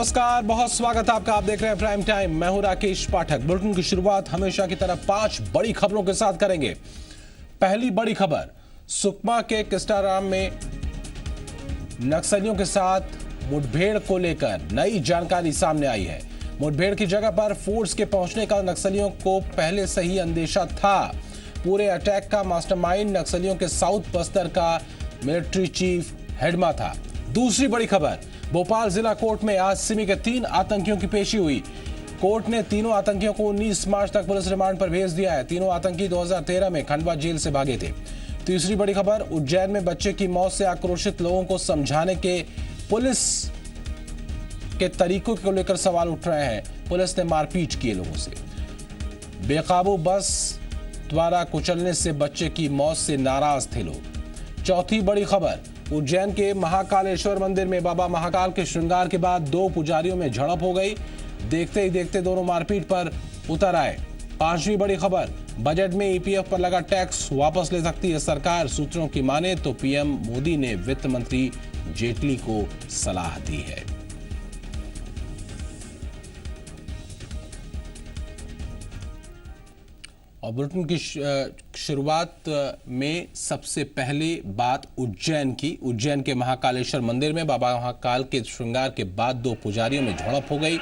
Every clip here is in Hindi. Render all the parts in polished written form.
नमस्कार, बहुत स्वागत है आपका। आप देख रहे हैं प्राइम टाइम। मैं हूं राकेश पाठक। बुलेटिन की शुरुआत हमेशा की तरह 5 बड़ी खबरों के साथ करेंगे। पहली बड़ी खबर, सुकमा के किस्टाराम में नक्सलियों के साथ मुठभेड़ को लेकर नई जानकारी सामने आई है। मुठभेड़ की जगह पर फोर्स के पहुंचने का नक्सलियों को पहले से ही अंदेशा था। पूरे अटैक का मास्टरमाइंड नक्सलियों के साउथ बस्तर का मिलिट्री चीफ हेडमा था। दूसरी बड़ी खबर, भोपाल जिला कोर्ट में आज सिमी के 3 आतंकियों की पेशी हुई। कोर्ट ने तीनों आतंकियों को 19 मार्च तक पुलिस रिमांड पर भेज दिया है। तीनों आतंकी 2013 में खंडवा जेल से भागे थे। तीसरी बड़ी खबर, उज्जैन में बच्चे की मौत से आक्रोशित लोगों को समझाने के पुलिस के तरीकों को लेकर सवाल उठ रहे हैं। पुलिस ने मारपीट की लोगों से। बेकाबू बस द्वारा कुचलने से बच्चे की मौत से नाराज थे लोग। चौथी बड़ी खबर, उज्जैन के महाकालेश्वर मंदिर में बाबा महाकाल के श्रृंगार के बाद 2 पुजारियों में झड़प हो गई। देखते ही देखते दोनों मारपीट पर उतर आए। पांचवी बड़ी खबर, बजट में ईपीएफ पर लगा टैक्स वापस ले सकती है सरकार। सूत्रों की माने तो पीएम मोदी ने वित्त मंत्री जेटली को सलाह दी है। और बुलेटिन की शुरुआत में सबसे पहले बात उज्जैन की। उज्जैन के महाकालेश्वर मंदिर में बाबा महाकाल के श्रृंगार के बाद 2 पुजारियों में झड़प हो गई।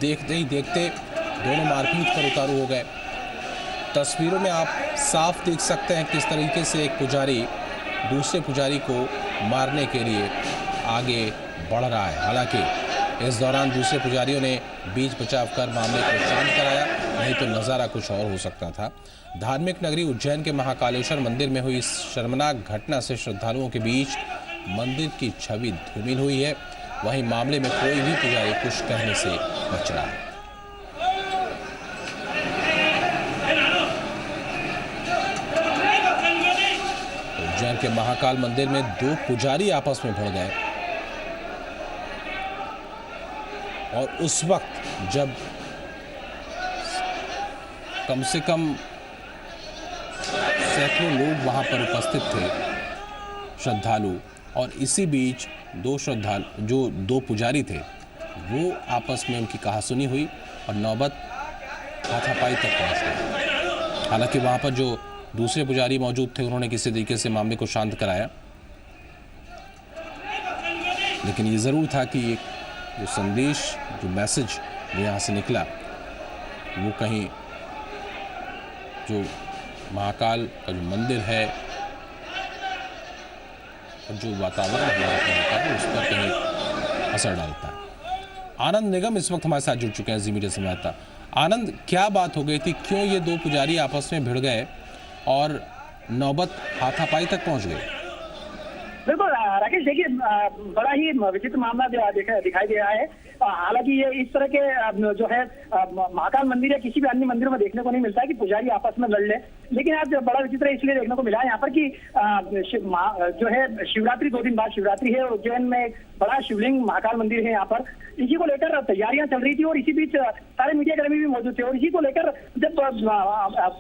देखते ही देखते दोनों मारपीट पर उतारू हो गए। तस्वीरों में आप साफ देख सकते हैं किस तरीके से एक पुजारी दूसरे पुजारी को मारने के लिए आगे बढ़ रहा है। हालांकि इस दौरान दूसरे पुजारियों ने बीच बचाव कर मामले को शांत कराया, नहीं तो नज़ारा कुछ और हो सकता था। धार्मिक नगरी उज्जैन के महाकालेश्वर मंदिर में हुई इस शर्मनाक घटना से श्रद्धालुओं के बीच मंदिर की छवि धूमिल हुई है। वहीं मामले में कोई भी पुजारी कुछ कहने से बच रहा है। उज्जैन के महाकाल मंदिर में 2 पुजारी आपस में भिड़ गए और उस वक्त जब कम से कम सैकड़ों लोग वहां पर उपस्थित थे, श्रद्धालु, और इसी बीच 2 पुजारी थे, वो आपस में उनकी कहासुनी हुई और नौबत हाथापाई तक पहुंच गई। हालांकि वहां पर जो दूसरे पुजारी मौजूद थे उन्होंने किसी तरीके से मामले को शांत कराया, लेकिन ये ज़रूर था कि एक जो संदेश, जो मैसेज यहाँ से निकला, वो कहीं जो महाकाल का जो मंदिर है और जो वातावरण होता है उस पर कहीं असर डालता है। आनंद निगम इस वक्त हमारे साथ जुड़ चुके हैं, जी मीडिया संवाददाता। आनंद, क्या बात हो गई थी? क्यों ये 2 पुजारी आपस में भिड़ गए और नौबत हाथापाई तक पहुंच गई? बिल्कुल राकेश, देखिए बड़ा ही विचित्र मामला दिखाई दे रहा है। हालांकि ये इस तरह के जो है महाकाल मंदिर या किसी भी अन्य मंदिरों में देखने को नहीं मिलता है कि पुजारी आपस में लड़ ले। लेकिन आज बड़ा विचित्र इसलिए देखने को मिला है यहाँ पर कि जो है शिवरात्रि 2 दिन बाद शिवरात्रि है और उज्जैन में बड़ा शिवलिंग महाकाल मंदिर है। यहाँ पर इसी को लेकर तैयारियां चल रही थी और इसी बीच सारे मीडिया कर्मी भी मौजूद थे और इसी को लेकर जब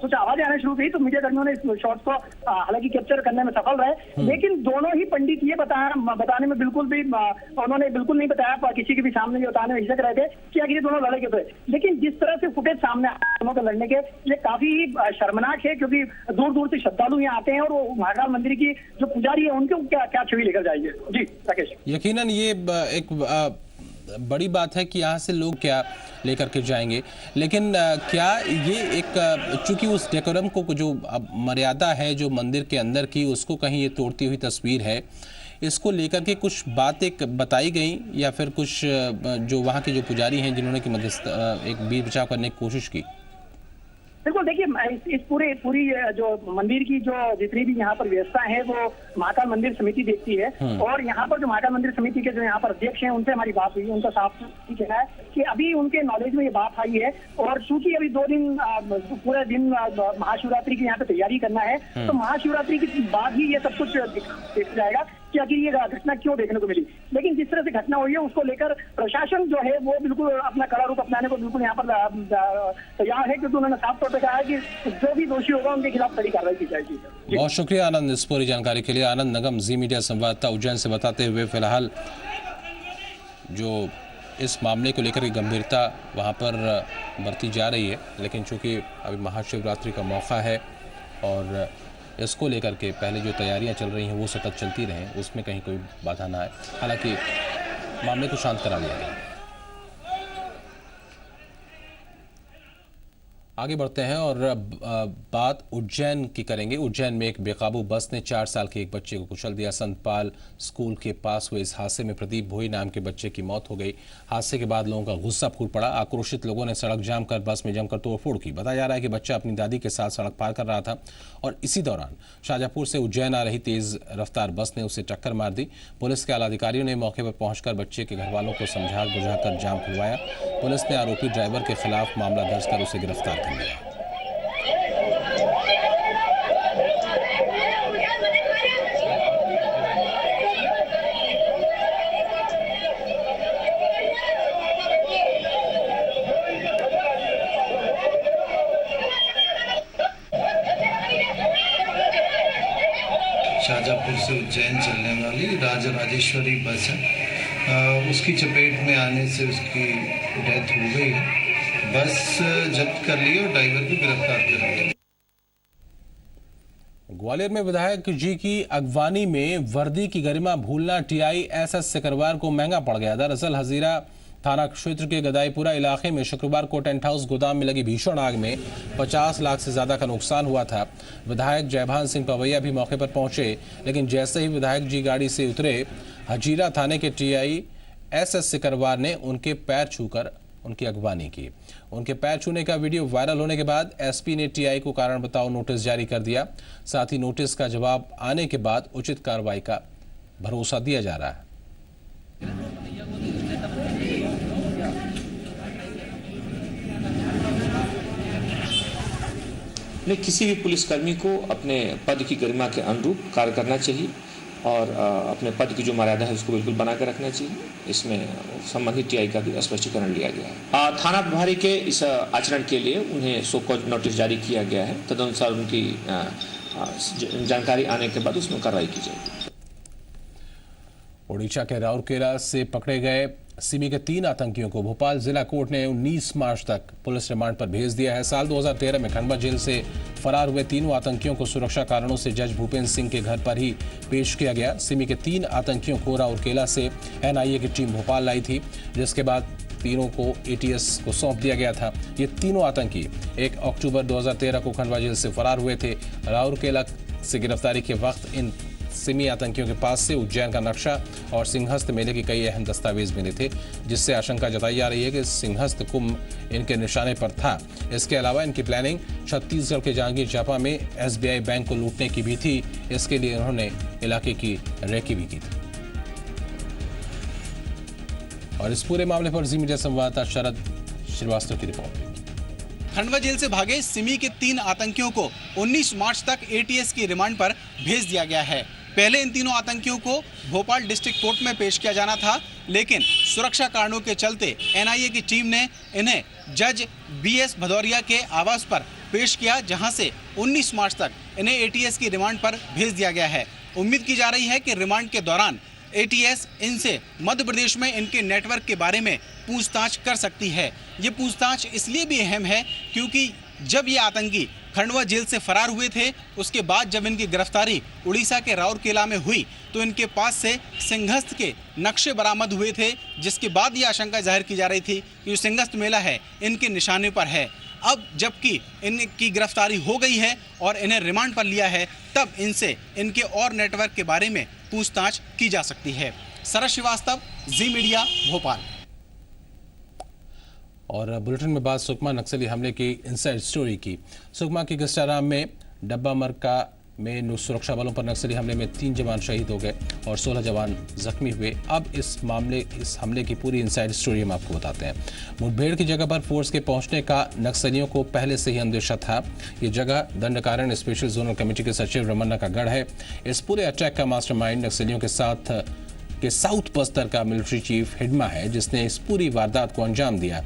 कुछ आवाजें आना शुरू हुई तो मीडिया कर्मियों ने इस शॉट को हालांकि कैप्चर करने में सफल रहे। लेकिन दोनों ही पंडित ये बताने में बिल्कुल भी उन्होंने बिल्कुल नहीं बताया, किसी के भी सामने बताने में हिचक रहे थे कि आखिर ये दोनों लड़े क्यों थे। लेकिन जिस तरह से फुटेज सामने दोनों के लड़ने के, ये काफी शर्मनाक है क्योंकि दूर दूर से श्रद्धालु यहाँ आते हैं और वो महाकाल मंदिर की जो पुजारी है उनके क्या छवि लेकर जाएंगे। जी राकेश, यकीनन ये एक बड़ी बात है कि यहाँ से लोग क्या लेकर के जाएंगे, लेकिन क्या ये एक चूंकि उस डेकोरम को जो मर्यादा है जो मंदिर के अंदर की, उसको कहीं ये तोड़ती हुई तस्वीर है, इसको लेकर के कुछ बातें बताई गई या फिर कुछ जो वहाँ के जो पुजारी हैं जिन्होंने की एक बीच बचाव करने की कोशिश की? बिल्कुल, देखिए इस पूरी जो मंदिर की जो जितनी भी यहाँ पर व्यवस्था है वो महाकाल मंदिर समिति देखती है और यहाँ पर जो महाकाल मंदिर समिति के जो यहाँ पर अध्यक्ष हैं उनसे हमारी बात हुई। उनका साफ कहना है कि अभी उनके नॉलेज में ये बात आई है और चूंकि अभी 2 दिन पूरे दिन महाशिवरात्रि की यहाँ पे तैयारी करना है तो महाशिवरात्रि के बाद ही ये सब कुछ देखा जाएगा कि आखिर ये घटना क्यों देखने को मिली। लेकिन जिस तरह से घटना हुई है उसको लेकर प्रशासन जो है वो बिल्कुल अपना कड़ा रूप अपनाने को बिल्कुल यहाँ पर तैयार है, क्योंकि उन्होंने साफ तौर पर कहा है कि जो भी दोषी होगा उनके खिलाफ कड़ी कार्रवाई की जाएगी। बहुत शुक्रिया आनंद इस पूरी जानकारी के लिए। आनंद निगम, जी मीडिया संवाददाता, उज्जैन से बताते हुए। फिलहाल जो इस मामले को लेकर गंभीरता वहाँ पर बरती जा रही है, लेकिन चूंकि अभी महाशिवरात्रि का मौका है और इसको लेकर के पहले जो तैयारियां चल रही हैं वो सतत चलती रहें, उसमें कहीं कोई बाधा ना आए। हालांकि मामले को शांत करा लिया गया। आगे बढ़ते हैं और बात उज्जैन की करेंगे। उज्जैन में एक बेकाबू बस ने 4 साल के एक बच्चे को कुचल दिया। संतपाल स्कूल के पास हुए इस हादसे में प्रदीप भोई नाम के बच्चे की मौत हो गई। हादसे के बाद लोगों का गुस्सा फूट पड़ा। आक्रोशित लोगों ने सड़क जाम कर बस में जमकर तोड़फोड़ की। बताया जा रहा है कि बच्चा अपनी दादी के साथ सड़क पार कर रहा था और इसी दौरान शाहजहांपुर से उज्जैन आ रही तेज रफ्तार बस ने उसे टक्कर मार दी। पुलिस के आला अधिकारियों ने मौके पर पहुंचकर बच्चे के घर वालों को समझा बुझाकर जाम खुलवाया। पुलिस ने आरोपी ड्राइवर के खिलाफ मामला दर्ज कर उसे गिरफ्तार कर लिया। शाहजहांपुर से उज्जैन चलने वाली राजा राजेश्वरी बस है, उसकी चपेट में आने से उसकी डेथ हो गई है। बस जब्त कर ली और ड्राइवर को गिरफ्तार कर लिया। ग्वालियर में विधायक जी की अगवानी में वर्दी की गरिमा भूलना TISS सिकरवार को महंगा पड़ गया। दरअसल हजीरा थाना क्षेत्र के गदाईपुरा इलाके में शुक्रवार को टेंट हाउस गोदाम में लगी भीषण आग में 50 लाख से ज्यादा का नुकसान हुआ था। विधायक जयभान सिंह पवैया भी मौके पर पहुंचे, लेकिन जैसे ही विधायक जी गाड़ी से उतरे, हजीरा थाने के TISS सिकरवार ने उनके पैर छूकर उनकी अगवानी की। उनके पैर छूने का वीडियो वायरल होने के बाद SP ने TI को कारण बताओ नोटिस जारी कर दिया। साथ ही नोटिस का जवाब आने के बाद उचित कार्रवाई का भरोसा दिया जा रहा है। किसी भी पुलिसकर्मी को अपने पद की गरिमा के अनुरूप कार्य करना चाहिए और अपने पद की जो मर्यादा है उसको बिल्कुल बना कर रखना चाहिए। इसमें संबंधित TI का भी स्पष्टीकरण लिया गया है। थाना प्रभारी के इस आचरण के लिए उन्हें सो कॉज नोटिस जारी किया गया है। तदनुसार उनकी जानकारी आने के बाद उसमें कार्रवाई की जाएगी। ओडिशा के राउरकेला से पकड़े गए सिमी के 3 आतंकियों को भोपाल जिला कोर्ट ने 19 मार्च तक पुलिस रिमांड पर भेज दिया है। साल 2013 में खंडवा जेल से फरार हुए तीनों आतंकियों को सुरक्षा कारणों से जज भूपेंद्र सिंह के घर पर ही पेश किया गया। सिमी के 3 आतंकियों को राउरकेला से NIA की टीम भोपाल लाई थी, जिसके बाद तीनों को ATS को सौंप दिया गया था। ये तीनों आतंकी 1 अक्टूबर 2013 को खंडवा जेल से फरार हुए थे। राउरकेला से गिरफ्तारी के वक्त इन सिमी आतंकियों के पास से उज्जैन का नक्शा और सिंहस्थ मेले के कई अहम दस्तावेज मिले थे, जिससे आशंका जताई जा रही है कि सिंहस्थ कुंभ इनके निशाने पर था। इसके अलावा इनकी प्लानिंग छत्तीसगढ़ के जांजगीर चांपा में SBI बैंक को लूटने की भी थी। इसके लिए उन्होंने इलाके की रेकी भी की थी। और इस पूरे मामले पर जी मीडिया संवाददाता शरद श्रीवास्तव की रिपोर्ट। खंडवा जेल से भागे सिमी के 3 आतंकियों को 19 मार्च तक ATS की रिमांड पर भेज दिया गया है। पहले इन तीनों आतंकियों को भोपाल डिस्ट्रिक्ट कोर्ट में पेश किया जाना था, लेकिन सुरक्षा कारणों के चलते NIA की टीम ने इन्हें जज BS भदौरिया के आवास पर पेश किया, जहां से 19 मार्च तक इन्हें ATS की रिमांड पर भेज दिया गया है। उम्मीद की जा रही है कि रिमांड के दौरान ATS इनसे मध्य प्रदेश में इनके नेटवर्क के बारे में पूछताछ कर सकती है। ये पूछताछ इसलिए भी अहम है क्योंकि जब ये आतंकी खंडवा जेल से फरार हुए थे, उसके बाद जब इनकी गिरफ्तारी उड़ीसा के राउरकेला में हुई तो इनके पास से सिंहस्थ के नक्शे बरामद हुए थे, जिसके बाद ये आशंका जाहिर की जा रही थी कि जो सिंहस्थ मेला है इनके निशाने पर है। अब जबकि इनकी गिरफ्तारी हो गई है और इन्हें रिमांड पर लिया है, तब इनसे इनके और नेटवर्क के बारे में पूछताछ की जा सकती है। शरद श्रीवास्तव, जी मीडिया, भोपाल। और बुलेटिन में बात सुकमा नक्सली हमले की इनसाइड स्टोरी की। सुकमा के गस्टाराम में डब्बा मरका में सुरक्षा बलों पर नक्सली हमले में 3 जवान शहीद हो गए और 16 जवान जख्मी हुए। अब इस हमले की पूरी इनसाइड स्टोरी हम आपको बताते हैं। मुठभेड़ की जगह पर फोर्स के पहुंचने का नक्सलियों को पहले से ही अंदेशा था। ये जगह दंडकारण्य स्पेशल जोनल कमेटी के सचिव रमन्ना का गढ़ है। इस पूरे अटैक का मास्टरमाइंड नक्सलियों के साथ कि साउथ बस्तर का मिलिट्री चीफ हिडमा है जिसने इस पूरी वारदात को अंजाम दिया।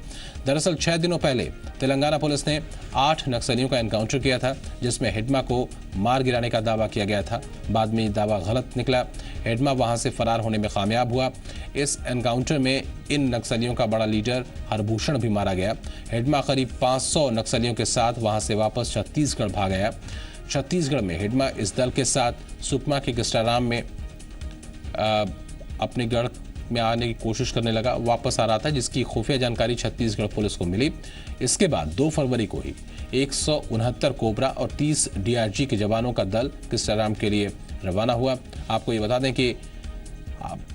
दरअसल 6 दिनों पहले तेलंगाना पुलिस ने 8 नक्सलियों का एनकाउंटर किया था जिसमें हिडमा को मार गिराने का दावा किया गया था। बाद में ये दावा गलत निकला। हिडमा वहां से फरार होने में कामयाब हुआ। इस एनकाउंटर में इन नक्सलियों का बड़ा लीडर हरभूषण भी मारा गया। हिडमा करीब 500 नक्सलियों के साथ वहां से वापस छत्तीसगढ़ भाग गया। छत्तीसगढ़ में हिडमा इस दल के साथ सुकमा के किस्टाराम में अपने गढ़ में आने की कोशिश करने लगा, वापस आ रहा था, जिसकी खुफिया जानकारी छत्तीसगढ़ पुलिस को मिली। इसके बाद 2 फरवरी को ही 169 कोबरा और 30 डीआरजी के जवानों का दल किस्टाराम के लिए रवाना हुआ। आपको ये बता दें कि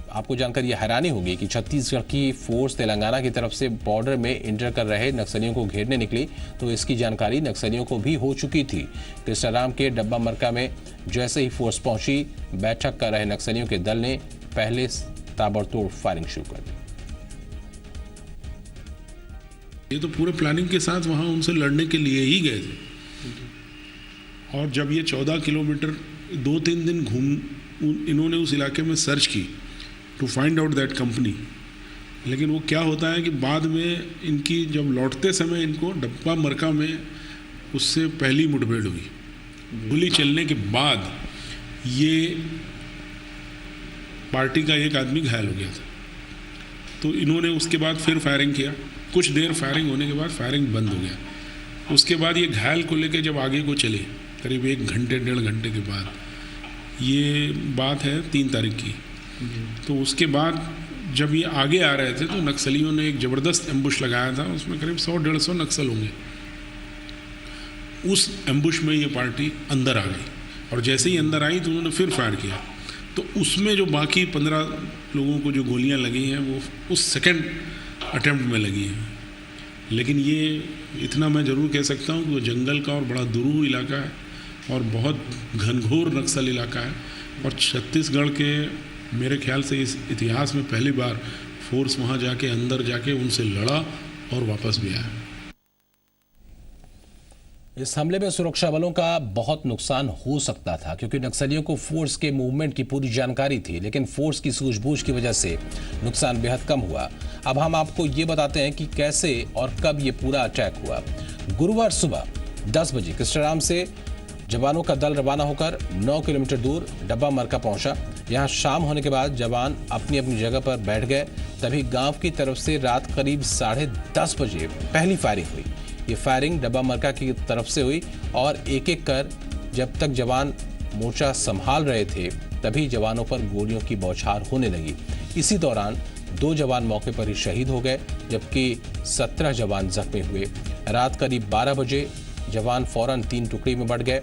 आपको जानकर ये हैरानी होगी कि छत्तीसगढ़ की फोर्स तेलंगाना की तरफ से बॉर्डर में इंटर कर रहे नक्सलियों को घेरने निकली तो इसकी जानकारी नक्सलियों को भी हो चुकी थी। किस्टाराम के डब्बा मरका में जैसे ही फोर्स पहुंची, बैठक कर रहे नक्सलियों के दल ने पहले ताबड़तोड़ फायरिंग शुरू कर दी। ये तो पूरे प्लानिंग के साथ वहां उनसे लड़ने के लिए ही गए थे। और जब ये 14 किलोमीटर 2-3 दिन इन्होंने उस इलाके में सर्च की to find out that company, लेकिन वो क्या होता है कि बाद में इनकी जब लौटते समय इनको डब्बा मरका में उससे पहली मुठभेड़ हुई। गोली चलने के बाद ये पार्टी का एक आदमी घायल हो गया था, तो इन्होंने उसके बाद फिर फायरिंग किया। कुछ देर फायरिंग होने के बाद फायरिंग बंद हो गया। उसके बाद ये घायल को लेकर जब आगे को चले, करीब 1 घंटे 1.5 घंटे के बाद, ये बात है 3 तारीख की, तो उसके बाद जब ये आगे आ रहे थे तो नक्सलियों ने एक ज़बरदस्त एम्बुश लगाया था। उसमें करीब 100-150 नक्सल होंगे। उस एम्बुश में ये पार्टी अंदर आ गई और जैसे ही अंदर आई तो उन्होंने फिर फायर किया। तो उसमें जो बाकी 15 लोगों को जो गोलियां लगी हैं वो उस सेकंड अटेम्प्ट में लगी हैं। लेकिन ये इतना मैं ज़रूर कह सकता हूँ कि वो जंगल का और बड़ा दुरूह इलाका है और बहुत घनघोर नक्सल इलाका है। और छत्तीसगढ़ के मेरे ख्याल से इस इतिहास में पहली बार फोर्स वहाँ जाके अंदर जाके उनसे लड़ा और वापस भी आया। इस हमले में सुरक्षा बलों का बहुत नुकसान हो सकता था क्योंकि नक्सलियों को फोर्स के मूवमेंट की पूरी जानकारी थी, लेकिन फोर्स की सूझबूझ की वजह से नुकसान बेहद कम हुआ। अब हम आपको ये बताते हैं कि कैसे और कब ये पूरा अटैक हुआ। गुरुवार सुबह 10 बजे किस्टाराम से जवानों का दल रवाना होकर 9 किलोमीटर दूर डब्बा मरका पहुंचा। यहां शाम होने के बाद जवान अपनी अपनी जगह पर बैठ गए। तभी गांव की तरफ से रात करीब 10:30 बजे पहली फायरिंग हुई। ये फायरिंग डब्बा मरका की तरफ से हुई और एक एक कर जब तक जवान मोर्चा संभाल रहे थे तभी जवानों पर गोलियों की बौछार होने लगी। इसी दौरान 2 जवान मौके पर ही शहीद हो गए जबकि 17 जवान जख्मी हुए। रात करीब 12 बजे जवान फौरन 3 टुकड़ी में बढ़ गए।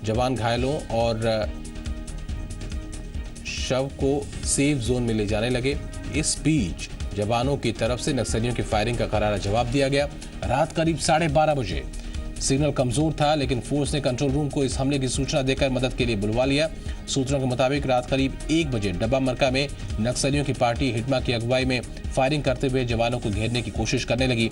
जवान घायलों और शव को सेफ जोन में ले जाने लगे। इस बीच जवानों की तरफ से नक्सलियों की फायरिंग का करारा जवाब दिया गया। रात करीब 12:30 बजे सिग्नल कमजोर था लेकिन फोर्स ने कंट्रोल रूम को इस हमले की सूचना देकर मदद के लिए बुलवा लिया। सूत्रों के मुताबिक रात करीब 1 बजे डब्बा मरका में नक्सलियों की पार्टी हिडमा की अगुवाई में फायरिंग करते हुए जवानों को घेरने की कोशिश करने लगी।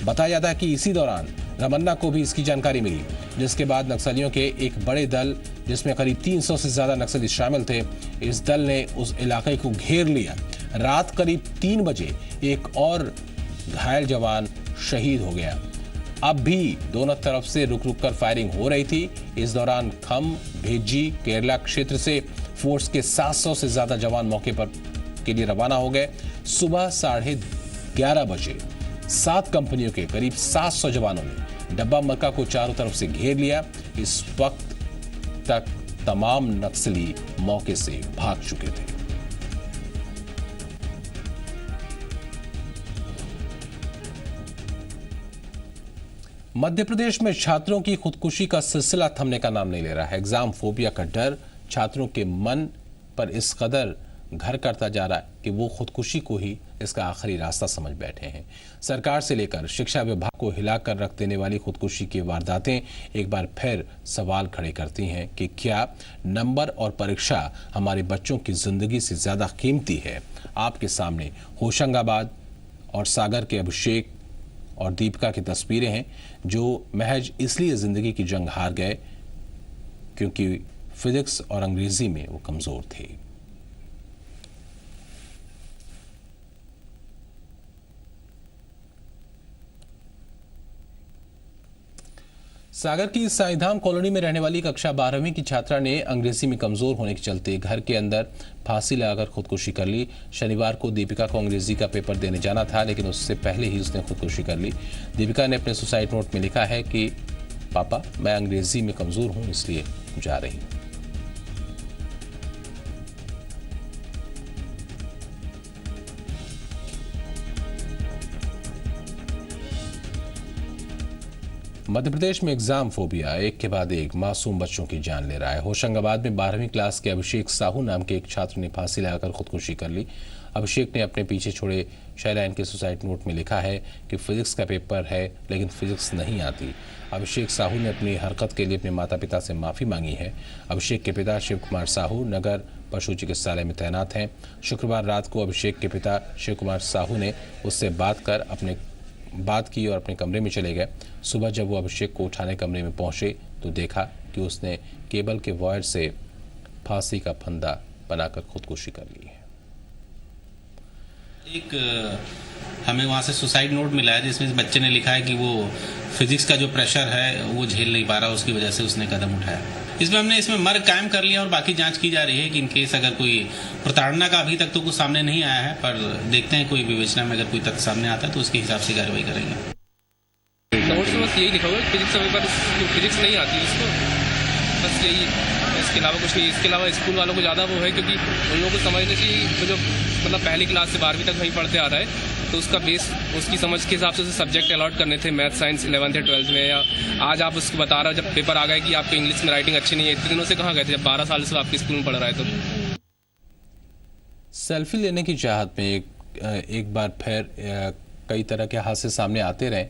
बताया जाता है कि इसी दौरान रमन्ना को भी इसकी जानकारी मिली, जिसके बाद नक्सलियों के एक बड़े दल जिसमें करीब 300 से ज्यादा नक्सली शामिल थे, इस दल ने उस इलाके को घेर लिया। रात करीब 3 बजे एक और घायल जवान शहीद हो गया। अब भी दोनों तरफ से रुक रुक कर फायरिंग हो रही थी। इस दौरान खम, भेजी, केरला क्षेत्र से फोर्स के 700 से ज्यादा जवान मौके पर के लिए रवाना हो गए। सुबह 11:30 बजे 7 कंपनियों के करीब 700 जवानों ने डब्बा मरका को चारों तरफ से घेर लिया। इस वक्त तक तमाम नक्सली मौके से भाग चुके थे। मध्य प्रदेश में छात्रों की खुदकुशी का सिलसिला थमने का नाम नहीं ले रहा है। एग्जाम फोबिया का डर छात्रों के मन पर इस कदर घर करता जा रहा है कि वो खुदकुशी को ही इसका आखिरी रास्ता समझ बैठे हैं। सरकार से लेकर शिक्षा विभाग को हिलाकर रख देने वाली खुदकुशी की वारदातें एक बार फिर सवाल खड़े करती हैं कि क्या नंबर और परीक्षा हमारे बच्चों की जिंदगी से ज्यादा कीमती है। आपके सामने होशंगाबाद और सागर के अभिषेक और दीपिका की तस्वीरें हैं जो महज इसलिए जिंदगी की जंग हार गए क्योंकि फिजिक्स और अंग्रेजी में वो कमजोर थे। सागर की साईधाम कॉलोनी में रहने वाली कक्षा 12वीं की छात्रा ने अंग्रेजी में कमजोर होने के चलते घर के अंदर फांसी लगाकर खुदकुशी कर ली। शनिवार को दीपिका को अंग्रेजी का पेपर देने जाना था, लेकिन उससे पहले ही उसने खुदकुशी कर ली। दीपिका ने अपने सुसाइड नोट में लिखा है कि पापा, मैं अंग्रेजी में कमजोर हूं, इसलिए जा रही हूं। मध्य प्रदेश में एग्जाम फोबिया एक के बाद एक मासूम बच्चों की जान ले रहा है। होशंगाबाद में 12वीं क्लास के अभिषेक साहू नाम के एक छात्र ने फांसी लगाकर खुदकुशी कर ली। अभिषेक ने अपने पीछे छोड़े शायलाइन के सुसाइड नोट में लिखा है कि फिजिक्स का पेपर है, लेकिन फिजिक्स नहीं आती। अभिषेक साहू ने अपनी हरकत के लिए अपने माता पिता से माफी मांगी है। अभिषेक के पिता शिव कुमार साहू नगर पशु चिकित्सालय में तैनात हैं। शुक्रवार रात को अभिषेक के पिता शिव कुमार साहू ने उससे बात की और अपने कमरे में चले गए। सुबह जब वो अभिषेक को उठाने कमरे में पहुंचे तो देखा कि उसने केबल के वायर से फांसी का फंदा बनाकर खुदकुशी कर ली है। एक हमें वहाँ से सुसाइड नोट मिला है जिसमें बच्चे ने लिखा है कि वो फिजिक्स का जो प्रेशर है वो झेल नहीं पा रहा, उसकी वजह से उसने कदम उठाया। इसमें मर्ग कायम कर लिया और बाकी जांच की जा रही है कि इनकेस अगर कोई प्रताड़ना का अभी तक तो कुछ सामने नहीं आया है, पर देखते हैं कोई विवेचना में अगर कोई तथ्य सामने आता है तो उसके हिसाब से कार्रवाई करेंगे। नोट्स में बस यही लिखा हुआ है, फिजिक्स का पेपर, फिजिक्स नहीं आती है उसको, बस यही, इसके अलावा कुछ नहीं। इसके अलावा स्कूल वालों को ज़्यादा वो है क्योंकि उन लोगों को समझने चाहिए तो जो मतलब पहली क्लास से 12वीं तक वहीं पढ़ते आ रहा है, तो उसका बेस उसकी समझ के हिसाब से सब्जेक्ट अलॉट करने थे, मैथ साइंस 11th या 12th में। या आज आप उसको बता रहे हो जब पेपर आ गया कि आपको इंग्लिश में राइटिंग अच्छी नहीं है, इतने दिनों से कहाँ गए थे जब 12 साल से आपके स्कूल में पढ़ रहा है। तो सेल्फी लेने की चाहत में एक बार फिर कई तरह के हादसे सामने आते रहे।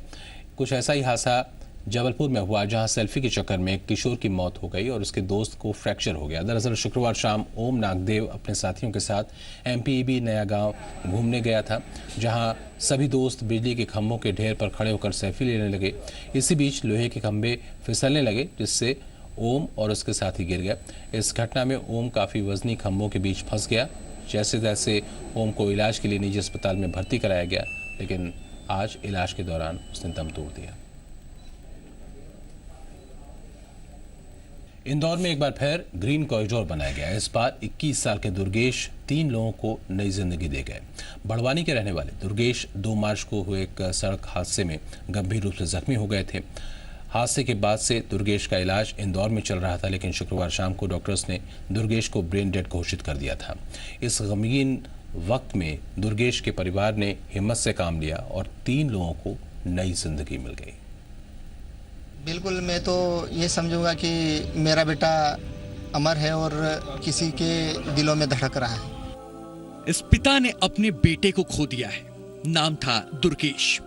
कुछ ऐसा ही हादसा जबलपुर में हुआ, जहां सेल्फी के चक्कर में एक किशोर की मौत हो गई और उसके दोस्त को फ्रैक्चर हो गया। दरअसल शुक्रवार शाम ओम नागदेव अपने साथियों के साथ MPEB नया गांव घूमने गया था, जहां सभी दोस्त बिजली के खंभों के ढेर पर खड़े होकर सेल्फी लेने लगे। इसी बीच लोहे के खंभे फिसलने लगे, जिससे ओम और उसके साथी गिर गए। इस घटना में ओम काफ़ी वजनी खंभों के बीच फंस गया। जैसे तैसे ओम को इलाज के लिए निजी अस्पताल में भर्ती कराया गया, लेकिन आज इलाज के दौरान उसने दम तोड़ दिया। इंदौर में एक बार फिर ग्रीन कॉरिडोर बनाया गया। इस बार 21 साल के दुर्गेश 3 लोगों को नई जिंदगी दे गए। बड़वानी के रहने वाले दुर्गेश 2 मार्च को हुए एक सड़क हादसे में गंभीर रूप से जख्मी हो गए थे। हादसे के बाद से दुर्गेश का इलाज इंदौर में चल रहा था, लेकिन शुक्रवार शाम को डॉक्टर्स ने दुर्गेश को ब्रेन डेड घोषित कर दिया था। इस गमगीन वक्त में दुर्गेश के परिवार ने हिम्मत से काम लिया और 3 लोगों को नई जिंदगी मिल गई। बिल्कुल, मैं तो ये समझूंगा कि मेरा बेटा अमर है और किसी के दिलों में धड़क रहा है। इस पिता ने अपने बेटे को खो दिया है। नाम था दुर्गेश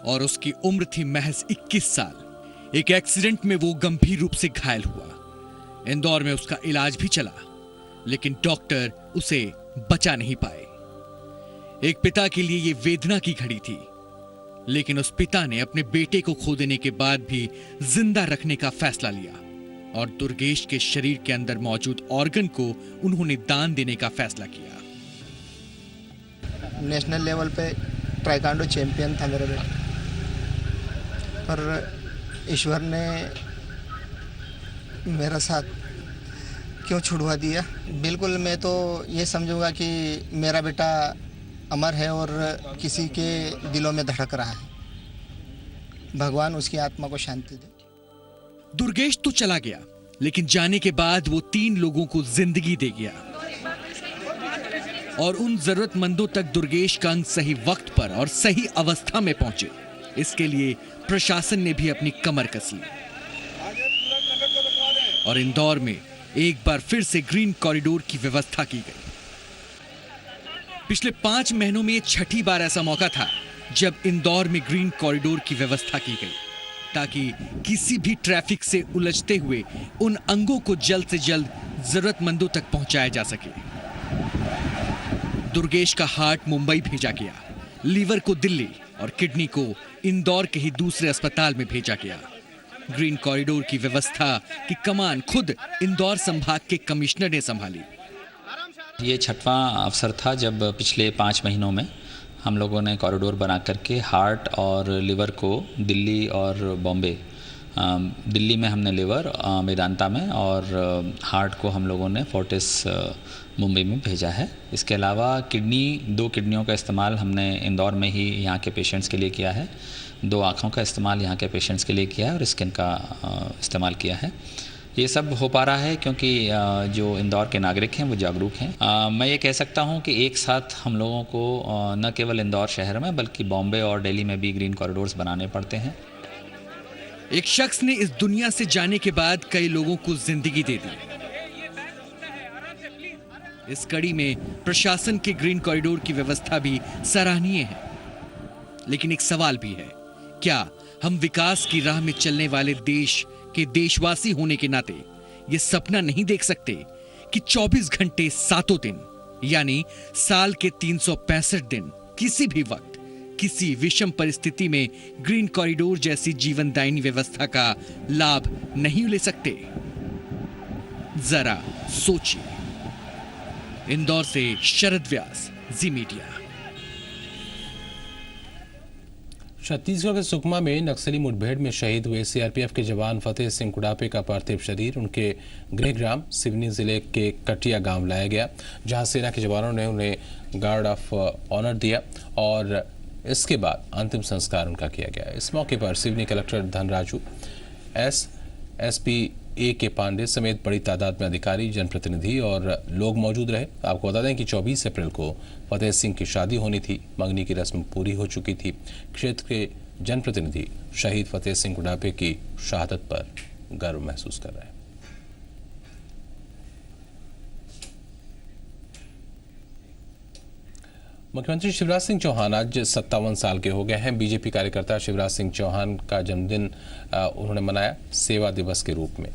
और उसकी उम्र थी महज 21 साल। एक एक्सीडेंट में वो गंभीर रूप से घायल हुआ। इंदौर में उसका इलाज भी चला, लेकिन डॉक्टर उसे बचा नहीं पाए। एक पिता के लिए ये वेदना की घड़ी थी, लेकिन उस पिता ने अपने बेटे को खो देने के बाद भी जिंदा रखने का फैसला लिया और दुर्गेश के शरीर के अंदर मौजूद ऑर्गन को उन्होंने दान देने का फैसला किया। नेशनल लेवल पे टाइकांडो चैंपियन था मेरा बेटा, पर ईश्वर ने मेरा साथ क्यों छुड़वा दिया। बिल्कुल, मैं तो ये समझूंगा कि मेरा बेटा अमर है और किसी के दिलों में धड़क रहा है। भगवान उसकी आत्मा को शांति दे। दुर्गेश तो चला गया, लेकिन जाने के बाद वो 3 लोगों को जिंदगी दे गया और उन जरूरतमंदों तक दुर्गेश का अंग सही वक्त पर और सही अवस्था में पहुंचे, इसके लिए प्रशासन ने भी अपनी कमर कस ली और इंदौर में एक बार फिर से ग्रीन कॉरिडोर की व्यवस्था की गई। पिछले 5 महीनों में ये 6ठी बार ऐसा मौका था जब इंदौर में ग्रीन कॉरिडोर की व्यवस्था की गई, ताकि किसी भी ट्रैफिक से उलझते हुए उन अंगों को जल्द से जल्द जरूरतमंदों तक पहुंचाया जा सके। दुर्गेश का हार्ट मुंबई भेजा गया, लीवर को दिल्ली और किडनी को इंदौर के ही दूसरे अस्पताल में भेजा गया। ग्रीन कॉरिडोर की व्यवस्था की कमान खुद इंदौर संभाग के कमिश्नर ने संभाली। ये 6वां अवसर था जब पिछले 5 महीनों में हम लोगों ने कॉरिडोर बना करके हार्ट और लिवर को दिल्ली और बॉम्बे दिल्ली में हमने लिवर मेदांता में, और हार्ट को हम लोगों ने फोर्टिस मुंबई में भेजा है। इसके अलावा दो किडनियों का इस्तेमाल हमने इंदौर में ही यहाँ के पेशेंट्स के लिए किया है, 2 आँखों का इस्तेमाल यहाँ के पेशेंट्स के लिए किया है, और स्किन का इस्तेमाल किया है। ये सब हो पा रहा है क्योंकि जो इंदौर के नागरिक हैं वो जागरूक हैं। मैं ये कह सकता हूँ कि एक साथ हम लोगों को न केवल इंदौर शहर में बल्कि बॉम्बे और दिल्ली में भी ग्रीन कॉरिडोर्स बनाने पड़ते हैं। एक शख्स ने इस दुनिया से जाने के बाद कई लोगों को जिंदगी दे दी। इस कड़ी में प्रशासन के ग्रीन कॉरिडोर की व्यवस्था भी सराहनीय है, लेकिन एक सवाल भी है, क्या हम विकास की राह में चलने वाले देश के देशवासी होने के नाते ये सपना नहीं देख सकते कि 24 घंटे 7 दिन यानी साल के 365 दिन किसी भी वक्त किसी विषम परिस्थिति में ग्रीन कॉरिडोर जैसी जीवनदायिनी व्यवस्था का लाभ नहीं ले सकते? जरा सोचिए। इंदौर से शरद व्यास, जी मीडिया। छत्तीसगढ़ के सुकमा में नक्सली मुठभेड़ में शहीद हुए सीआरपीएफ के जवान फतेह सिंह कुडापे का पार्थिव शरीर उनके गृहग्राम सिवनी जिले के कटिया गांव लाया गया, जहां सेना के जवानों ने उन्हें गार्ड ऑफ ऑनर दिया और इसके बाद अंतिम संस्कार उनका किया गया। इस मौके पर Seoni collector Dhanraju, SP A.K. Pandey समेत बड़ी तादाद में अधिकारी, जनप्रतिनिधि और लोग मौजूद रहे। आपको बता दें कि 24 अप्रैल को फतेह सिंह की शादी होनी थी। मंगनी की रस्म पूरी हो चुकी थी। क्षेत्र के जनप्रतिनिधि शहीद फतेह सिंह कुडापे की शहादत पर गर्व महसूस कर रहे हैं। मुख्यमंत्री शिवराज सिंह चौहान आज 57 साल के हो गए हैं। बीजेपी कार्यकर्ता शिवराज सिंह चौहान का जन्मदिन उन्होंने मनाया सेवा दिवस के रूप में।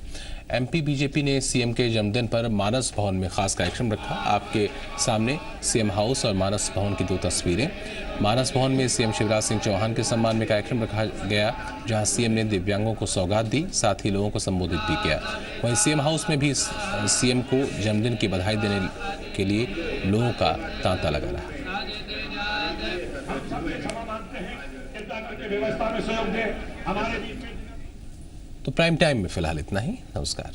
एमपी बीजेपी ने सीएम के जन्मदिन पर मानस भवन में खास कार्यक्रम रखा। आपके सामने सीएम हाउस और मानस भवन की 2 तस्वीरें। मानस भवन में सीएम शिवराज सिंह चौहान के सम्मान में कार्यक्रम रखा गया, जहां सीएम ने दिव्यांगों को सौगात दी, साथ ही लोगों को संबोधित भी किया। वहीं सीएम हाउस में भी सीएम को जन्मदिन की बधाई देने के लिए लोगों का तांता लगा रहा। तो प्राइम टाइम में फिलहाल इतना ही। नमस्कार।